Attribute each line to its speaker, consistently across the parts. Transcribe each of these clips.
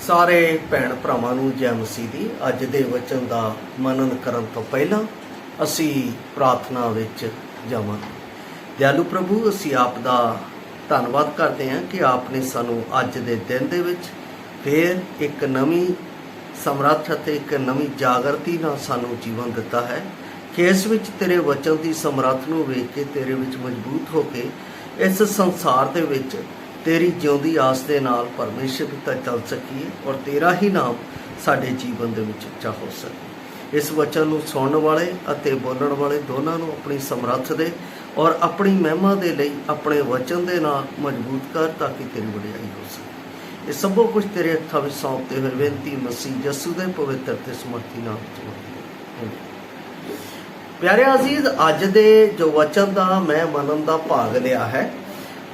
Speaker 1: ਸਾਰੇ ਭੈਣ ਭਰਾਵਾਂ ਨੂੰ ਜੈ ਮਸੀਹ ਦੀ। ਅੱਜ ਦੇ ਵਚਨ ਦਾ ਮਨਨ ਕਰਨ ਤੋਂ ਪਹਿਲਾਂ ਅਸੀਂ ਪ੍ਰਾਰਥਨਾ ਵਿੱਚ ਜਾਵਾਂਗੇ। ਦਿਆਲੂ ਪ੍ਰਭੂ, ਅਸੀਂ ਆਪ ਦਾ ਧੰਨਵਾਦ ਕਰਦੇ ਹਾਂ ਕਿ ਆਪ ਨੇ ਸਾਨੂੰ ਅੱਜ ਦੇ ਦਿਨ ਦੇ ਵਿੱਚ ਫਿਰ ਇੱਕ ਨਵੀਂ ਸਮਰੱਥ ਅਤੇ ਇੱਕ ਨਵੀਂ ਜਾਗਰਤੀ ਨਾਲ ਸਾਨੂੰ ਜੀਵਨ ਦਿੱਤਾ ਹੈ ਕਿ ਇਸ ਵਿੱਚ ਤੇਰੇ ਵਚਨ ਦੀ ਸਮਰੱਥ ਨੂੰ ਵੇਖ ਕੇ ਤੇਰੇ ਵਿੱਚ ਮਜ਼ਬੂਤ ਹੋ ਕੇ ਇਸ ਸੰਸਾਰ ਦੇ ਵਿੱਚ तेरी जिउंदी आस दे नाल परमेश्वर पिता चल सकीए और तेरा ही नाम साडे जीवन दे विच उच्चा हो सके। इस वचन नूं सुनन वाले अते बोलण वाले दोनों नूं अपनी समर्थ दे और अपनी महिमा दे लई अपने वचन दे नाल मजबूत कर ताकि तेरी वडियाई हो सके। ये सब कुछ तेरे हत्थां विच सौंपते हुए बेनती मसीह यसू दे पवित्र ते समर्थी नाम विच मंगदे हां। प्यारे अजीज, अज दे जो वचन दा मैं मनन दा भाग लिया है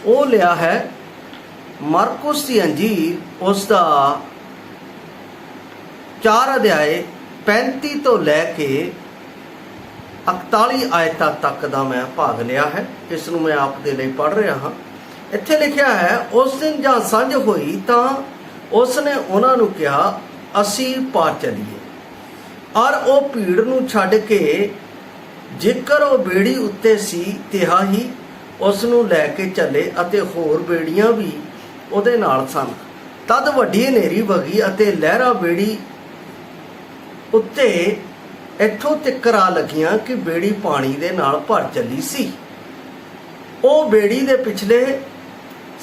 Speaker 1: वो लिया है मरकुस की अंजीर उसका 4 अध्याय 35 तो लैके 41 आयतां तक का मैं भाग लिया है। इसनूं मैं आप दे लई पढ़ रहा हाँ। इत्थे लिखिया है, उस दिन जां संझ होई तां उसने उन्हां नूं कहा, असीं पार चलीए। और वो भीड़ नूं छड्ड के जिकर वो बेड़ी उत्ते सी तिहा ही उस नूं लैके चले अते होर बेड़ियां भी ਉਹਦੇ ਨਾਲ ਸਨ। ਤਦ ਵੱਡੀ ਹਨੇਰੀ ਵਗੀ ਅਤੇ ਲਹਿਰਾਂ ਬੇੜੀ ਉੱਤੇ ਇੱਥੋਂ ਤੱਕ ਆ ਲੱਗੀਆਂ ਕਿ ਬੇੜੀ ਪਾਣੀ ਦੇ ਨਾਲ ਭਰ ਚੱਲੀ ਸੀ। ਉਹ ਬੇੜੀ ਦੇ ਪਿਛਲੇ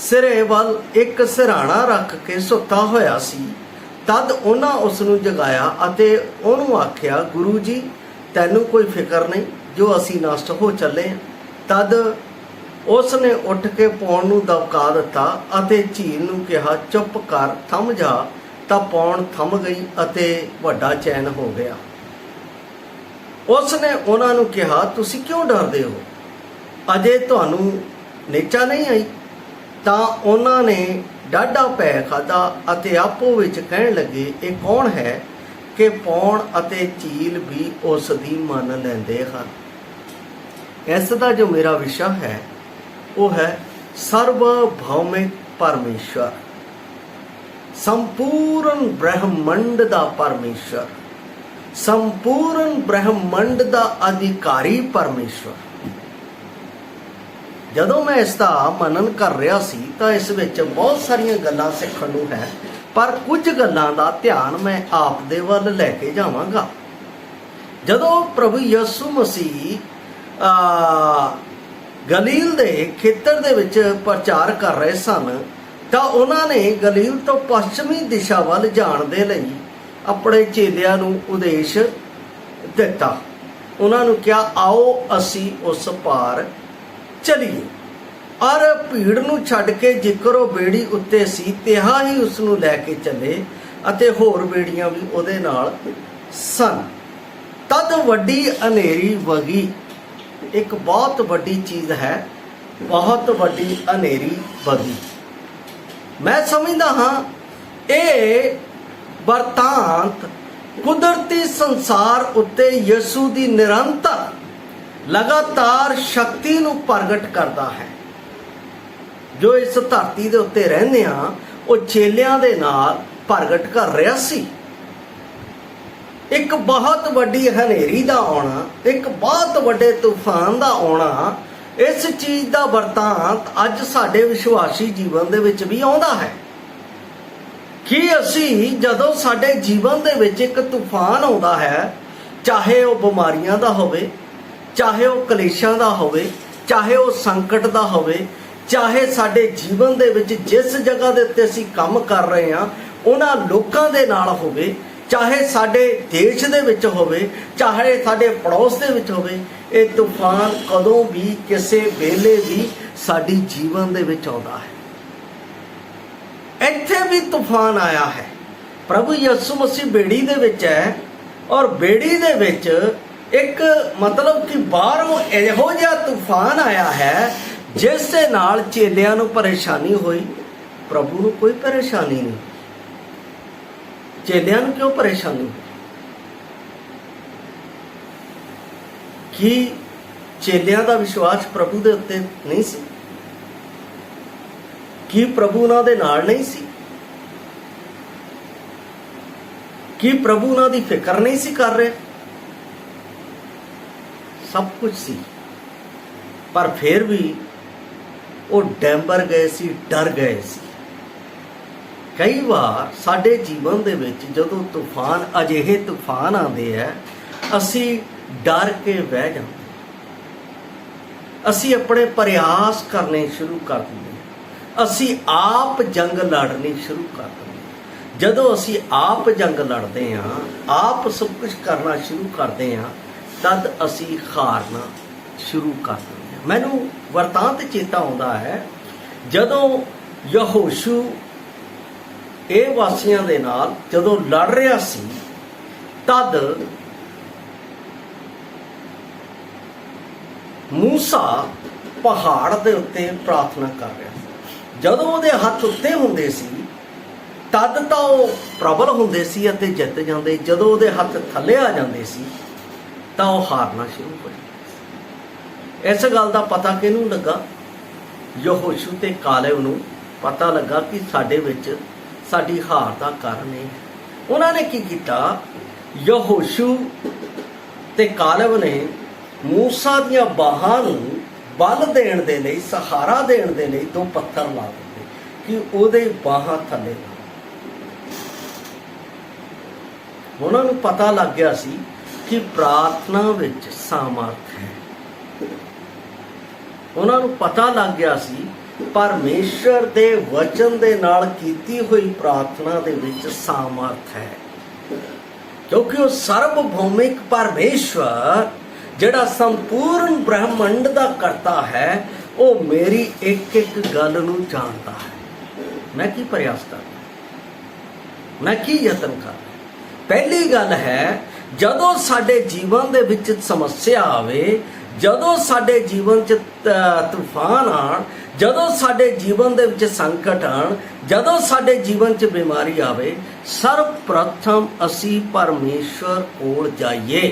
Speaker 1: ਸਿਰੇ ਵੱਲ ਇੱਕ ਸਿਰਹਾਣਾ ਰੱਖ ਕੇ ਸੁੱਤਾ ਹੋਇਆ ਸੀ। ਤਦ ਉਹਨਾਂ ਉਸ ਨੂੰ ਜਗਾਇਆ ਅਤੇ ਉਹਨੂੰ ਆਖਿਆ, ਗੁਰੂ ਜੀ, ਤੈਨੂੰ ਕੋਈ ਫਿਕਰ ਨਹੀਂ ਜੋ ਅਸੀਂ ਨਸ਼ਟ ਹੋ ਚੱਲੇ ਹਾਂ। ਤਦ उसने उठ के पौण नूं दबका दिता अते झील नूं कहा, चुप कर, थम जा। तां पौण थम गई अते वड्डा चैन हो गया। उसने उन्हां नूं कहा, तुसीं क्यों डरदे हो? अजे तुहानूं नेचा नहीं आई? तां उन्हां ने डाढा भै खाधा अते आपो विच कहण लगे, ये कौन है कि पौण अते झील भी उस दी मन लैंदे हन। इस दा जो मेरा विषय है वो है सर्वभौमिक परमेश्वर, संपूर्ण ब्रह्मंड दा परमेश्वर, संपूर्ण ब्रह्मंड दा अधिकारी परमेश्वर। जदों मैं इसका मनन कर रहा सी तां इस विच बहुत सारियां गल्लां सीखण नूं है, पर कुछ गल्लां दा ध्यान मैं आप दे वल लैके जावांगा। जदों प्रभु यसू मसीह गलील दे खेतर दे विच प्रचार कर रहे सन तां उन्हां ने गलील तो पश्चिमी दिशा वल जाण दे लई अपने चेलियां नूं उदेश दिता। उन्हां नूं कहा, आओ असीं उस पार चलीए। और भीड़ नूं छड्ड के जिकर वो बेड़ी उत्ते सी तिहा ही उस नूं लैके चले अते होर बेड़ियां भी उहदे नाल सन। तद वड्डी हनेरी वगी। एक बहुत वड्डी चीज़ है, बहुत वड्डी हनेरी वगी। मैं समझदा हाँ ये वरतांत कुदरती संसार उत्ते यसू दी निरंतर लगातार शक्ति नूं प्रगट करता है। जो इस धरती दे उत्ते रहंदे हां वो चेलियां दे नाल प्रगट कर रहा सी। एक बहुत वड्डी हनेरी का आना, एक बहुत वड्डे तूफान का आना, इस चीज़ का वरतांत अज साडे विश्वासी जीवन दे विच भी आउंदा है कि असी जदों साडे जीवन दे विच एक तूफान आउंदा है, चाहे वो बीमारियां दा होवे, चाहे वो कलेशां दा होवे, चाहे वो संकट दा होवे, चाहे साडे जीवन दे विच जिस जगह दे उत्ते असी काम कर रहे हां उन्हां लोकां दे नाल होवे, चाहे साडे देश दे विच होवे, चाहे साडे पड़ोस दे विच होवे, ये तूफान कदों भी किसी वेले भी साडी जीवन दे विच आउंदा है। इत्थे भी तूफान आया है। प्रभु यसू मसीह बेड़ी दे विच है और बेड़ी दे विच एक मतलब कि बाहरों इहो जिहा तूफान आया है जिस दे नाल चेलियां नूं परेशानी होई। प्रभु नूं कोई परेशानी नहीं, चेलियां नूं क्यों परेशानी? कि चेलियां दा विश्वास प्रभु दे उत्ते नहीं सी? कि प्रभु उन्हां दे नाल नहीं सी? कि प्रभु उन्हां दी फिक्र नहीं सी कर रहे? सब कुछ सी, पर फिर भी वो डैंबर गए सी, डर गए सी। कई बार साडे जीवन दे विच जदों तूफान, अजिहे तूफान आते हैं, असी डर के बह जाते, असी अपने प्रयास करने शुरू कर देंगे, असी आप जंग लड़नी शुरू कर देंगे। जदों असी आप जंग लड़ते हाँ, आप सब कुछ करना शुरू करते हैं, तद असी हारना शुरू कर देंगे। मैनू वरतांत चेता आउंदा है, जदों यहोशू ਇਹ ਵਾਸੀਆਂ ਦੇ ਨਾਲ ਜਦੋਂ ਲੜ ਰਿਹਾ ਸੀ, ਤਦ ਮੂਸਾ ਪਹਾੜ ਦੇ ਉੱਤੇ ਪ੍ਰਾਰਥਨਾ ਕਰ ਰਿਹਾ ਸੀ। ਜਦੋਂ ਉਹਦੇ ਹੱਥ ਉੱਤੇ ਹੁੰਦੇ ਸੀ ਤਦ ਤਾਂ ਉਹ ਪ੍ਰਬਲ ਹੁੰਦੇ ਸੀ ਅਤੇ ਜਿੱਤ ਜਾਂਦੇ, ਜਦੋਂ ਉਹਦੇ ਹੱਥ ਥੱਲੇ ਆ ਜਾਂਦੇ ਸੀ ਤਾਂ ਉਹ ਹਾਰਨਾ ਸ਼ੁਰੂ ਹੋ ਜਾਂਦਾ। ਇਸ ਗੱਲ ਦਾ ਪਤਾ ਕਿਹਨੂੰ ਲੱਗਾ? ਯਹੋਸ਼ੂ ਤੇ ਕਾਲੇਬ ਨੂੰ ਪਤਾ ਲੱਗਾ ਕਿ ਸਾਡੇ ਵਿੱਚ ਸਾਡੀ ਹਾਰ ਦਾ ਕਾਰਨ ਇਹ ਹੈ। ਉਹਨਾਂ ਨੇ ਕੀ ਕੀਤਾ? ਯਹੋਸ਼ੂ ਤੇ ਕਾਲੇਬ ਨੇ ਮੂਸਾ ਦੀਆਂ ਬਾਹਾਂ ਨੂੰ ਬਲ ਦੇਣ ਦੇ ਲਈ, ਸਹਾਰਾ ਦੇਣ ਦੇ ਲਈ 2 ਪੱਥਰ ਲਾ ਦਿੱਤੇ ਕਿ ਉਹਦੇ ਬਾਹਾਂ ਥੱਲੇ ਲਾ। ਉਹਨਾਂ ਨੂੰ ਪਤਾ ਲੱਗ ਗਿਆ ਸੀ ਕਿ ਪ੍ਰਾਰਥਨਾ ਵਿੱਚ ਸਾਮਰਥ ਹੈ। ਉਹਨਾਂ ਨੂੰ ਪਤਾ ਲੱਗ ਗਿਆ ਸੀ परमेश्वर दे वचन दे नाल कीती हुई प्रार्थना दे विच सामर्थ है, क्योंकि वो सर्वभौमिक परमेश्वर जिहड़ा संपूर्ण ब्रह्मंड दा करता है, वो मेरी एक एक गल नूं जानता है। मैं की प्रयास करना, मैं की यतन करना। पहली गल है, जदों साडे जीवन दे विच समस्या आवे, जदों साडे जीवन च तूफान आण, जदों साडे जीवन दे विच संकट आण, जदों साडे जीवन च बीमारी आवे, सर्वप्रथम असी परमेश्वर कोल जाइए।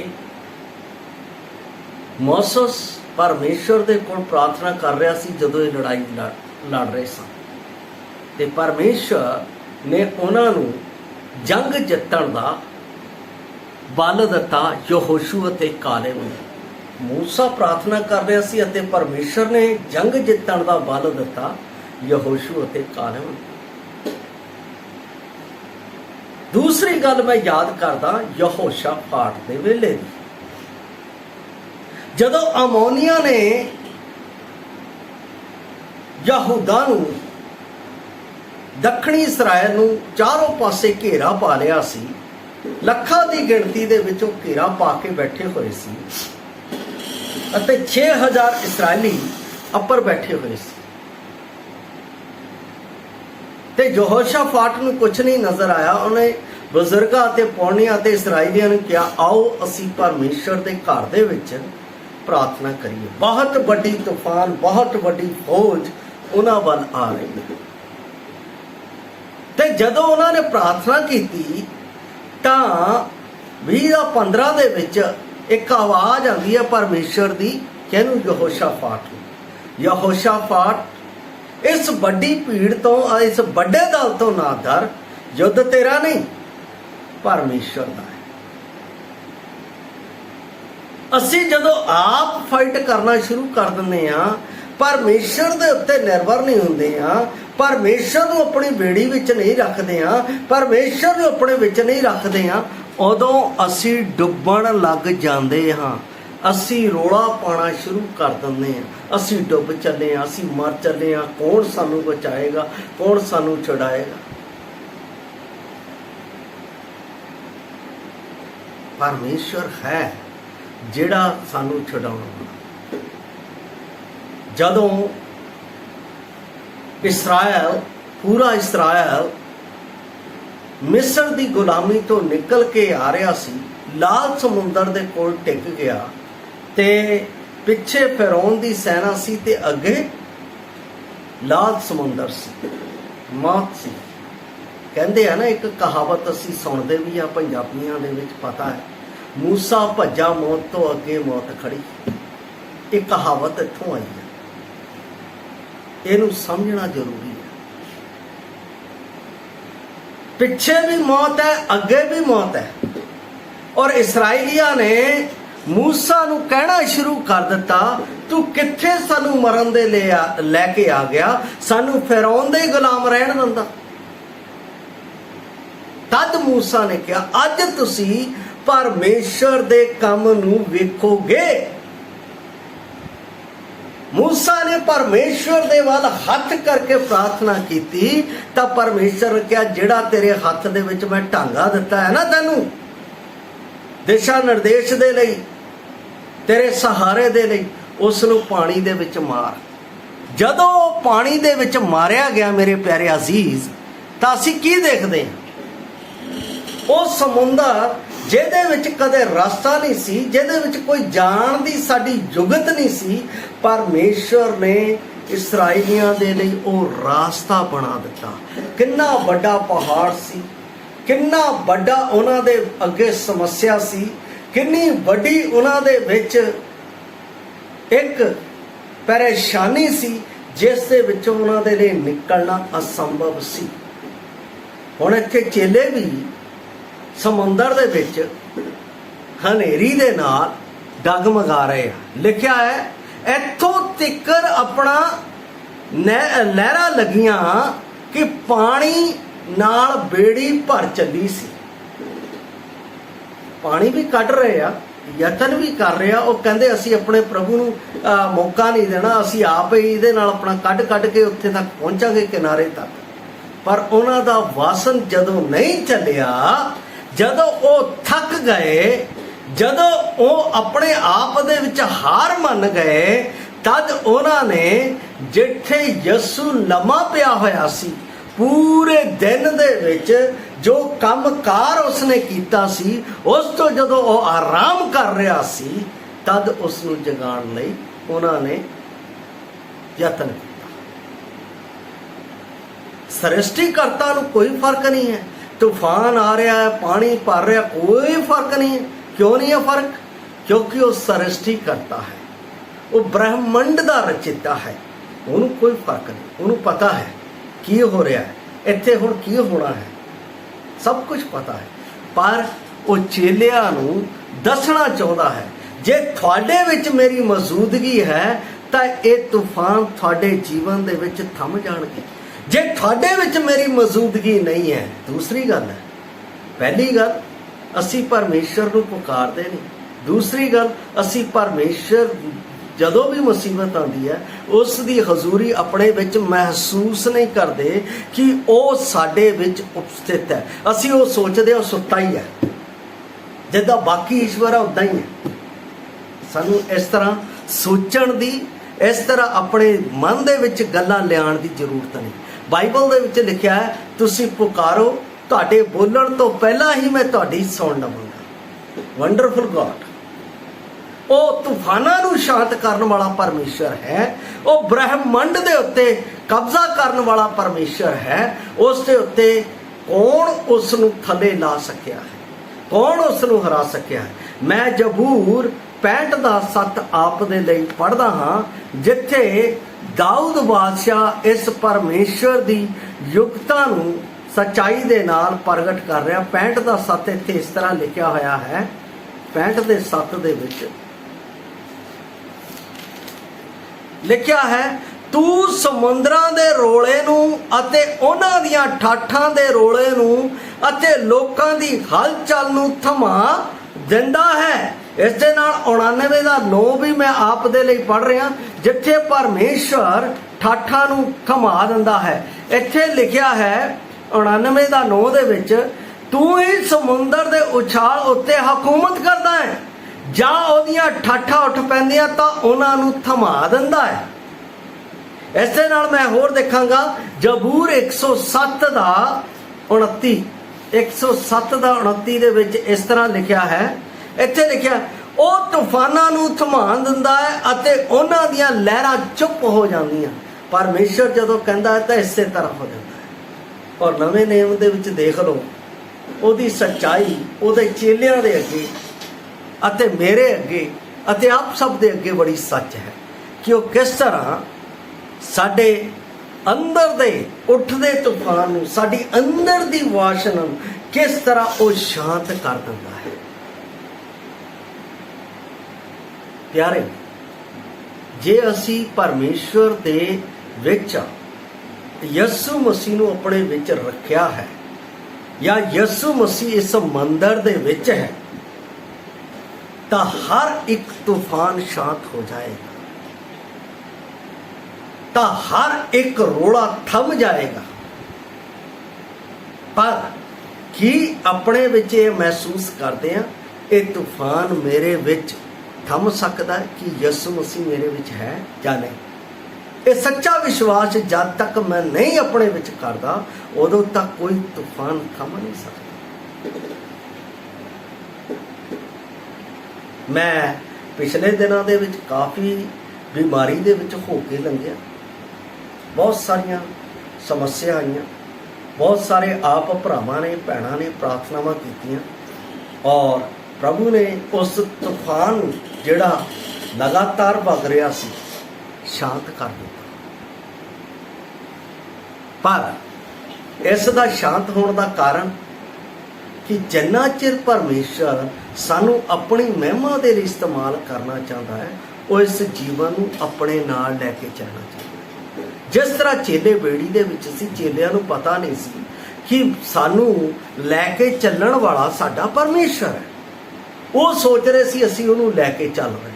Speaker 1: मोसेस परमेश्वर दे कोल प्रार्थना कर रहा सी जदों ये लड़ाई लड़ रहे सन, ते परमेश्वर ने उन्हां नूं जंग जितण दा बल दिता यहोशू अते कालेब नूं। मूसा प्रार्थना कर रहा सी अते परमेश्वर ने जंग जितण दा बल दिता यहोशू अते कालेब नूं। दूसरी गल मैं याद करदा यहोशाफाट दे वेले दी, जदों अमोनिया ने यहूदा नूं, दक्षिणी इसराइल नूं चारों पासे घेरा पा लिया सी, ਲੱਖਾਂ ਦੀ ਗਿਣਤੀ ਦੇ ਵਿੱਚ ਉਹ ਘੇਰਾ ਪਾ ਕੇ ਬੈਠੇ ਹੋਏ ਸੀ ਅਤੇ 6000 ਇਸਰਾਇਲੀ ਅੱਪਰ ਬੈਠੇ ਹੋਏ ਸੀ ਤੇ ਯਹੋਸ਼ਾਫਾਟ ਨੂੰ ਕੁਝ ਨਹੀਂ ਨਜ਼ਰ ਆਇਆ। ਉਹਨੇ ਬਜ਼ੁਰਗਾਂ ਅਤੇ ਪੌਣੀਆਂ ਅਤੇ ਇਸਰਾਇਲੀਆਂ ਨੂੰ ਕਿਹਾ, ਆਓ ਅਸੀਂ ਪਰਮੇਸ਼ਰ ਦੇ ਘਰ ਦੇ ਵਿੱਚ ਪ੍ਰਾਰਥਨਾ ਕਰੀਏ। ਬਹੁਤ ਵੱਡੀ ਤੂਫਾਨ, ਬਹੁਤ ਵੱਡੀ ਫੌਜ ਉਹਨਾਂ ਵੱਲ ਆ ਰਹੀ ਹੈ ਤੇ ਜਦੋਂ ਉਹਨਾਂ ਨੇ ਪ੍ਰਾਰਥਨਾ ਕੀਤੀ ਤਾਂ 20:15 ਦੇ ਵਿੱਚ ਇੱਕ ਆਵਾਜ਼ ਆਉਂਦੀ ਹੈ ਪਰਮੇਸ਼ਰ ਦੀ, ਕਿਹਨੂੰ? ਯਹੋਸ਼ਾਫਾਟ ਨੂੰ। ਯਹੋਸ਼ਾਫਾਟ ਇਸ ਵੱਡੀ ਭੀੜ ਤੋਂ, ਇਸ ਵੱਡੇ ਦਲ ਤੋਂ ਨਾ ਡਰ, ਯੁੱਧ ਤੇਰਾ ਨਹੀਂ ਪਰਮੇਸ਼ਰ ਦਾ ਹੈ। ਅਸੀਂ ਜਦੋਂ ਆਪ ਫਾਈਟ ਕਰਨਾ ਸ਼ੁਰੂ ਕਰ ਦਿੰਦੇ ਹਾਂ, ਪਰਮੇਸ਼ਰ ਦੇ ਉੱਤੇ ਨਿਰਭਰ ਨਹੀਂ ਹੁੰਦੇ ਹਾਂ, ਪਰਮੇਸ਼ਰ ਨੂੰ ਆਪਣੀ ਬੇੜੀ ਵਿੱਚ ਨਹੀਂ ਰੱਖਦੇ ਹਾਂ, ਪਰਮੇਸ਼ਰ ਨੂੰ ਆਪਣੇ ਵਿੱਚ ਨਹੀਂ ਰੱਖਦੇ ਹਾਂ, ਉਦੋਂ ਅਸੀਂ ਡੁੱਬਣ ਲੱਗ ਜਾਂਦੇ ਹਾਂ। ਅਸੀਂ ਰੋਲਾ ਪਾਉਣਾ ਸ਼ੁਰੂ ਕਰ ਦਿੰਦੇ ਹਾਂ, ਅਸੀਂ ਡੁੱਬ ਚੱਲੇ ਹਾਂ, ਅਸੀਂ ਮਰ ਚੱਲੇ ਹਾਂ, ਕੌਣ ਸਾਨੂੰ ਬਚਾਏਗਾ, ਕੌਣ ਸਾਨੂੰ ਛੁਡਾਏਗਾ? ਪਰਮੇਸ਼ਰ ਹੈ ਜਿਹੜਾ ਸਾਨੂੰ ਛੁਡਾਉਣਾ। ਜਦੋਂ ਇਸਰਾਇਲ, ਪੂਰਾ ਇਸਰਾਇਲ ਮਿਸਰ ਦੀ ਗੁਲਾਮੀ ਤੋਂ ਨਿਕਲ ਕੇ ਆ ਰਿਹਾ ਸੀ, ਲਾਲ ਸਮੁੰਦਰ ਦੇ ਕੋਲ ਟਿਕ ਗਿਆ ਤੇ ਪਿੱਛੇ ਫਿਰੌਨ ਦੀ ਸੈਨਾ ਸੀ ਤੇ ਅੱਗੇ ਲਾਲ ਸਮੁੰਦਰ ਸੀ, ਮੌਤ ਸੀ। ਕਹਿੰਦੇ ਆ ਨਾ, ਇੱਕ ਕਹਾਵਤ ਅਸੀਂ ਸੁਣਦੇ ਵੀ ਆ ਪੰਜਾਬੀਆਂ ਦੇ ਵਿੱਚ, ਪਤਾ ਹੈ, ਮੂਸਾ ਭੱਜਾ ਮੌਤ ਤੋਂ ਅੱਗੇ ਮੌਤ ਖੜੀ। ਇਹ ਕਹਾਵਤ ਇੱਥੋਂ ਆਈ ਹੈ, ਇਹਨੂੰ ਸਮਝਣਾ ਜ਼ਰੂਰੀ ਹੈ। पिछे भी मौत है, अगे भी मौत है। और इसराइलिया ने मूसा नूं कहना शुरू कर दिता, तू कित्थे सानू मरन दे लैके आ गया, सानू फिरौन दे गुलाम रहन दिंदा। तद मूसा ने कहा, अज तुसी परमेश्वर दे काम नूं वेखोगे। मूसा ने परमेश्वर दे वाल हथ करके प्रार्थना की, तो परमेश्वर ने कहा, जिहड़ा तेरे हथ दे विच मैं ढांगा दिता है ना तैनू दिशा निर्देश दे लई, तेरे सहारे दे लई, उस नूं पानी दे विच मार। जदों पानी दे विच मारिया गया मेरे प्यारे अजीज, तां असीं की देखदे हां? ਉਹ ਸਮੁੰਦਰ ਜਿਹਦੇ ਵਿੱਚ ਕਦੇ ਰਸਤਾ ਨਹੀਂ ਸੀ, ਜਿਹਦੇ ਵਿੱਚ ਕੋਈ ਜਾਣ ਦੀ ਸਾਡੀ ਜੁਗਤ ਨਹੀਂ ਸੀ, ਪਰਮੇਸ਼ਵਰ ਨੇ ਇਸਰਾਈਲੀਆਂ ਦੇ ਲਈ ਉਹ ਰਾਸਤਾ ਬਣਾ ਦਿੱਤਾ। ਕਿੰਨਾ ਵੱਡਾ ਪਹਾੜ ਸੀ, ਕਿੰਨਾ ਵੱਡਾ ਉਹਨਾਂ ਦੇ ਅੱਗੇ ਸਮੱਸਿਆ ਸੀ, ਕਿੰਨੀ ਵੱਡੀ ਉਹਨਾਂ ਦੇ ਵਿੱਚ ਇੱਕ ਪਰੇਸ਼ਾਨੀ ਸੀ, ਜਿਸ ਦੇ ਵਿੱਚੋਂ ਉਹਨਾਂ ਦੇ ਲਈ ਨਿਕਲਣਾ ਅਸੰਭਵ ਸੀ। ਹੁਣ ਇੱਥੇ ਚੇਲੇ ਵੀ ਸਮੁੰਦਰ ਦੇ ਵਿੱਚ ਹਨੇਰੀ ਦੇ ਨਾਲ ਡਗਮਗਾ ਰਹੇ ਆ। ਲਿਖਿਆ ਹੈ, ਇੱਥੋਂ ਤਿੱਕਰ ਆਪਣਾ ਲਹਿਰਾਂ ਲੱਗੀਆਂ ਕਿ ਪਾਣੀ ਨਾਲ ਬੇੜੀ ਭਰ ਚੱਲੀ ਸੀ। ਪਾਣੀ ਵੀ ਕੱਢ ਰਹੇ ਆ, ਯਤਨ ਵੀ ਕਰ ਰਹੇ ਆ। ਉਹ ਕਹਿੰਦੇ ਅਸੀਂ ਆਪਣੇ ਪ੍ਰਭੂ ਨੂੰ ਮੌਕਾ ਨਹੀਂ ਦੇਣਾ, ਅਸੀਂ ਆਪ ਹੀ ਇਹਦੇ ਨਾਲ ਆਪਣਾ ਕੱਢ ਕੇ ਉੱਥੇ ਤੱਕ ਪਹੁੰਚਾਂਗੇ, ਕਿਨਾਰੇ ਤੱਕ। ਪਰ ਉਹਨਾਂ ਦਾ ਵਾਸਨ ਜਦੋਂ ਨਹੀਂ ਚੱਲਿਆ, ਜਦੋਂ ਉਹ ਥੱਕ ਗਏ, ਜਦੋਂ ਉਹ ਆਪਣੇ ਆਪ ਦੇ ਵਿੱਚ ਹਾਰ ਮੰਨ ਗਏ, ਤਦ ਉਹਨਾਂ ਨੇ ਜਿੱਥੇ ਯਿਸੂ ਲੰਮਾ ਪਿਆ ਹੋਇਆ ਸੀ, ਪੂਰੇ ਦਿਨ ਦੇ ਵਿੱਚ ਜੋ ਕੰਮਕਾਰ ਉਸਨੇ ਕੀਤਾ ਸੀ, ਉਸ ਤੋਂ ਜਦੋਂ ਉਹ ਆਰਾਮ ਕਰ ਰਿਹਾ ਸੀ, ਤਦ ਉਸ ਨੂੰ ਜਗਾਉਣ ਲਈ ਉਹਨਾਂ ਨੇ ਯਤਨ ਕੀਤਾ। ਸ੍ਰਿਸ਼ਟੀਕਰਤਾ ਨੂੰ ਕੋਈ ਫਰਕ ਨਹੀਂ ਹੈ। तूफान आ रहा है, पानी भर रहा, कोई फर्क नहीं है। क्यों नहीं है फर्क? क्योंकि वो सृष्टि करता है, वो ब्रह्मंड का रचिता है। उन्होंने कोई फर्क नहीं, उन्होंने पता है की हो रहा है, इत्थे हुण की होना है, सब कुछ पता है। पर वो चेलियां नूं दसना चाहता है, जे तुहाडे विच मेरी मौजूदगी है तो ये तूफान तुहाडे जीवन दे विच थम जाणगे। जे तुहाडे विच मेरी मौजूदगी नहीं है, दूसरी गल है। पहली गल, असी परमेश्वर नूं पुकारदे नहीं। दूसरी गल, असी परमेश्वर जदों भी मुसीबत आती है, उस दी हजूरी अपने विच महसूस नहीं करते कि वो साडे विच उपस्थित है। असी वो सोचते हो सुत्ता ही है, जिद्दां बाकी ईश्वर है उदां ही है। सानू इस तरह सोचण दी, इस तरह अपने मन दे विच गल्लां लियाण दी जरूरत नहीं। बाइबल दे विच लिखिया है, तुसी पुकारो, तुहाडे बोलण तो पहला ही मैं तुहाडी सुण लवांगा। वंडरफुल गॉड, वो तूफानां नूं शांत करन वाला परमेश्वर है। वो ब्रह्मंड दे उत्ते कब्जा करन वाला परमेश्वर है। उस दे उत्ते कौन उस नूं थले ला सकिया है, कौन उस नूं हरा सकिया है। मैं जबूर 65:7 आप दे लई पढ़दा हां, जिथे दाऊद बादशाह इस परमेश्वर दी युक्ता नूं सच्चाई दे नाल प्रगट कर रहा। 65:7 इत्थे इस तरह लिखिया होया है। 65:7 दे विच लिखिया है, तू समुद्रां दे रोले नूं अते उन्हां दीआं ठाठां दे रोले नूं अते लोकां दी हलचल नूं थमा दिंदा है। इस दे नाल 99 दा 9 भी मैं आप दे लई पढ़ रहा, जिथे परमेश्वर ठाठां नूं थमा दिंदा है। इत्थे लिखिया है 99 दा 9 दे विच, तू ही समुंदर दे उछाल उत्ते हुकूमत करदा है, जां ओदियां ठाठां उठ पैंदियां तां उन्हां नूं थमा दिंदा है। इस दे नाल मैं होर देखांगा, जबूर 107 दा 29 107 दा 29 दे विच इस तरह लिखिया है। ਇੱਥੇ ਲਿਖਿਆ, ਉਹ ਤੂਫਾਨਾਂ ਨੂੰ ਥਮਾ ਦਿੰਦਾ ਹੈ ਅਤੇ ਉਹਨਾਂ ਦੀਆਂ ਲਹਿਰਾਂ ਚੁੱਪ ਹੋ ਜਾਂਦੀਆਂ। ਪਰਮੇਸ਼ਰ ਜਦੋਂ ਕਹਿੰਦਾ ਹੈ ਤਾਂ ਇਸੇ ਤਰ੍ਹਾਂ ਹੋ ਜਾਂਦਾ ਹੈ। ਔਰ ਨਵੇਂ ਨਿਯਮ ਦੇ ਵਿੱਚ ਦੇਖ ਲਓ, ਉਹਦੀ ਸੱਚਾਈ ਉਹਦੇ ਚੇਲਿਆਂ ਦੇ ਅੱਗੇ ਅਤੇ ਮੇਰੇ ਅੱਗੇ ਅਤੇ ਆਪ ਸਭ ਦੇ ਅੱਗੇ ਬੜੀ ਸੱਚ ਹੈ ਕਿ ਉਹ ਕਿਸ ਤਰ੍ਹਾਂ ਸਾਡੇ अंदर दे उठदे तूफान नूं, साडी अंदर दी वाशना नूं किस तरह वो शांत कर दिंदा है। प्यारे, जे असी परमेश्वर दे विच यसु मसीह नूं अपने विच रखिया है, या यसु मसीह इस मंदिर दे विच है, तो हर एक तूफान शांत हो जाएगा, तो हर एक रोड़ा थम जाएगा। पर की अपने विच ये महसूस करते हैं, ये तूफान मेरे विच थम सकता है कि यसु मसीह मेरे विच है या नहीं? ये सच्चा विश्वास जब तक मैं नहीं अपने विच करदा, उदों तक कोई तूफान थम नहीं सकता। मैं पिछले दिनों दे विच काफ़ी बीमारी दे विच हो के लंघिया, बहुत सारिया समस्या आईयां, बहुत सारे आप भरावां ने भैणां ने प्रार्थनावां कीतियां, और प्रभु ने उस तूफान जिहड़ा लगातार वग रहा सी शांत कर दिता। पर इस दा शांत होने का कारण कि जिन्ना चिर परमेश्वर सानू अपनी महिमा दे लई इस्तेमाल करना चाहता है, वो इस जीवन नूं अपने नाल लैके चलना चाहता है। जिस तरह चेले बेड़ी दे विच सी, चेलियां नूं पता नहीं सी कि सानू लैके चलण वाला साडा परमेश्वर है। वो सोच रहे सी असीं उहनूं लैके चल रहे,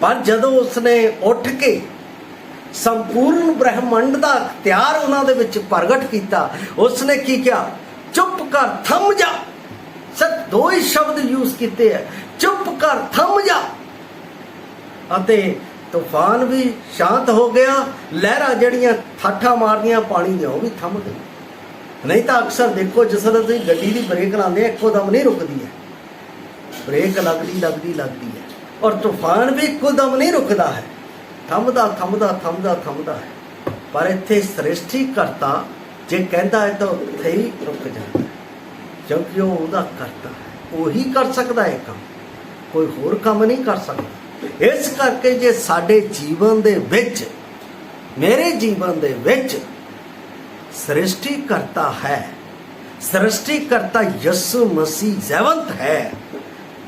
Speaker 1: पर जदों उसने उठ के संपूर्ण ब्रह्मंड का अख्तियार उन्होंने विच प्रगट किया, उसने की किया? चुप कर, थम जा। सिर्फ दो ही शब्द यूज किए हैं, चुप कर, थम जा। अते तूफान भी शांत हो गया, लहरां जड़ियां ठाठा मारदियां पानी दियां वो भी थम गई। नहीं तो अक्सर देखो जिसले तुसीं गड्डी दी ब्रेक लाते इक्को दम नहीं रुकती है, ब्रेक लगती है, और तूफान भी इक्को दम नहीं रुकता है, थमदा थमदा है। पर इत्थे सृष्टि करता जे कहता है तो उत्थे ही रुक जाता है, क्योंकि वो उहदा करता है, वो ही कर सकता है काम, कोई होर काम नहीं कर सकता। इस करके जे साडे जीवन दे विच, मेरे जीवन दे विच सृष्टि करता है, सृष्टि करता यसु मसीह जीवंत है,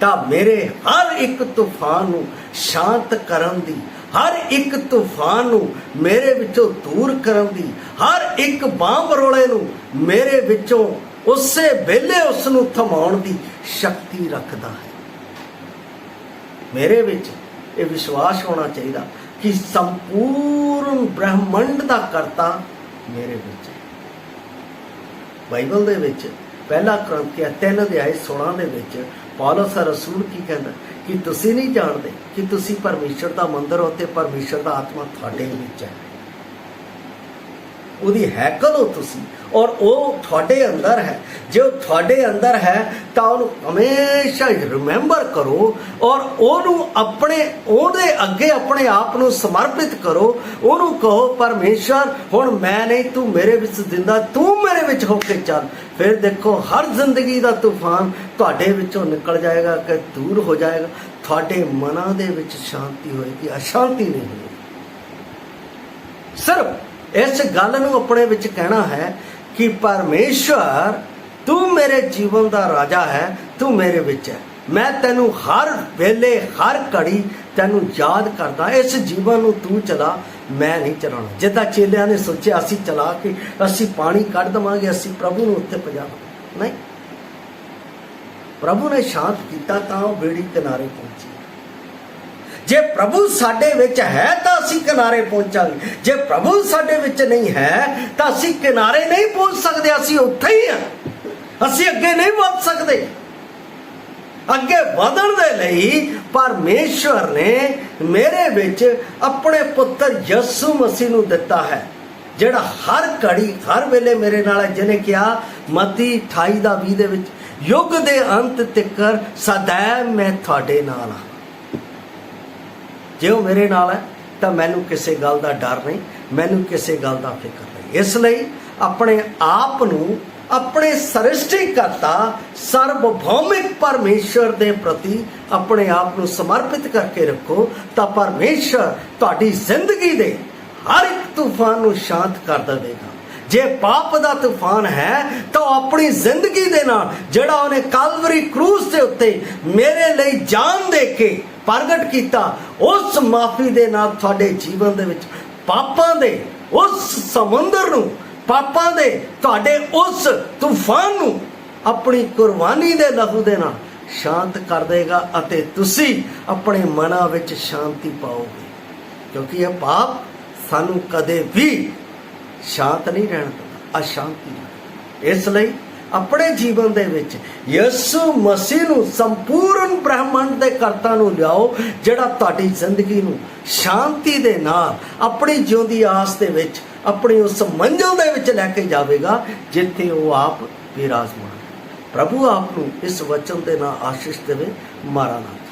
Speaker 1: तो मेरे हर एक तूफान नूं शांत करन दी, हर एक तूफान नूं मेरे विचों दूर करन दी, हर एक बांह बरोले नूं मेरे विचों उसे वेले उस नूं थमाउण दी शक्ति रखता है। मेरे विच ये विश्वास होना चाहिए कि संपूर्ण ब्रह्मंड का करता मेरे विच है। बाइबल दे विच पहला कुरिन्थियों 3:16 दे विच पौलुस रसूल की कहना कि तुसी नहीं जानते कि तुसी परमेश्वर का मंदिर हो, ते परमेश्वर का आत्मा तुहाडे विच है, उहदी हैकल हो तुसी, और वो तुहाडे अंदर है। जो तुहाडे अंदर है तो उहनूं हमेशा रिमेंबर करो, और उहनूं अपने उहदे अगे अपने आप नूं समर्पित करो। उहनूं कहो परमेश्वर हुण मैं नहीं, तू मेरे विच जिंदा, तू मेरे विच होके चल। फिर देखो हर जिंदगी का तूफान तुहाडे विचों निकल जाएगा, कि दूर हो जाएगा, तुहाडे मनां दे विच शांति होएगी, अशांति नहीं होएगी। सिर्फ इस गल नूं अपने विच कहना है कि परमेश्वर तू मेरे जीवन का राजा है, तू मेरे विच है, मैं तेनू हर वेले हर घड़ी तेनू याद करदा। इस जीवन नूं तू चला, मैं नहीं चलाना। जिद्दां चेलियां ने सोचिया असीं चला के असीं पानी कढ देवांगे, असीं प्रभु नूं उत्ते पहुंचावांगे, नहीं, प्रभु ने शांत किया तां ओह बेड़ी किनारे पहुंची। जे प्रभु साडे विच है तो असीं किनारे पहुंचांगे, जे प्रभु साडे विच नहीं है तो असीं किनारे नहीं पहुंच सकते, असीं उत्थे ही हां, असीं अगे नहीं वध सकते। अगे वधण दे लई परमेश्वर ने मेरे विच अपने पुत्र यसु मसीह नूं दिता है, जिहड़ा हर घड़ी हर वेले मेरे नाल है। जिन्हें कहा मत्ती 28:20 दे विच, युग दे अंत तिकर सदैव मैं तुहाडे नाल हां। जे वो मेरे नाल है तो मैनू किसी गल का डर नहीं, मैनू किसी गल का फिक्र नहीं। इसलिए अपने आप नूं अपने सृष्टिकर्ता सर्वभौमिक परमेश्वर के प्रति अपने आप नूं समर्पित करके रखो, तो परमेश्वर तुहाडी जिंदगी दे हर एक ਤੂਫਾਨ ਨੂੰ ਸ਼ਾਂਤ ਕਰ ਦੇਵੇਗਾ। ਜੇ ਪਾਪ ਦਾ ਤੂਫਾਨ ਹੈ ਤਾਂ ਉਹ ਆਪਣੀ ਜ਼ਿੰਦਗੀ ਦੇ ਨਾਲ, ਜਿਹੜਾ ਉਹਨੇ ਕੈਲਵਰੀ ਕਰੂਸ ਦੇ ਉੱਤੇ ਮੇਰੇ ਲਈ ਜਾਨ ਦੇ ਕੇ ਪ੍ਰਗਟ ਕੀਤਾ, ਉਸ ਮਾਫੀ ਦੇ ਨਾਲ ਤੁਹਾਡੇ ਜੀਵਨ ਦੇ ਵਿੱਚ ਪਾਪਾਂ ਦੇ ਉਸ ਸਮੁੰਦਰ ਨੂੰ, ਪਾਪਾਂ ਦੇ ਤੁਹਾਡੇ ਉਸ ਤੂਫਾਨ ਨੂੰ ਆਪਣੀ ਕੁਰਬਾਨੀ ਦੇ ਲਹੂ ਦੇ ਨਾਲ ਸ਼ਾਂਤ ਕਰ ਦੇਗਾ ਅਤੇ ਤੁਸੀਂ ਆਪਣੇ ਮਨਾਂ ਵਿੱਚ ਸ਼ਾਂਤੀ ਪਾਓਗੇ। ਕਿਉਂਕਿ ਇਹ ਪਾਪ ਸਾਨੂੰ ਕਦੇ ਵੀ ਸ਼ਾਂਤ ਨਹੀਂ ਰਹਿਣ ਦਿੰਦਾ, ਅਸ਼ਾਂਤੀ। ਇਸ ਲਈ ਆਪਣੇ ਜੀਵਨ ਦੇ ਵਿੱਚ ਯਿਸੂ ਮਸੀਹ ਨੂੰ, ਸੰਪੂਰਨ ਬ੍ਰਹਿਮੰਡ ਦੇ ਕਰਤਾ ਨੂੰ ਲਿਆਓ, ਜਿਹੜਾ ਤੁਹਾਡੀ ਜ਼ਿੰਦਗੀ ਨੂੰ ਸ਼ਾਂਤੀ ਦੇ ਨਾਲ ਆਪਣੀ ਜਿਉਂਦੀ ਆਸ ਦੇ ਵਿੱਚ, ਆਪਣੀ ਉਸ ਮੰਜ਼ਿਲ ਦੇ ਵਿੱਚ ਲੈ ਕੇ ਜਾਵੇਗਾ ਜਿੱਥੇ ਉਹ ਆਪ ਵਿਰਾਜਮਾਨ। ਪ੍ਰਭੂ ਆਪ ਨੂੰ ਇਸ ਵਚਨ ਦੇ ਨਾਲ ਆਸ਼ੀਸ਼ ਦੇਵੇ। ਮਾਰਾਨਾਥ।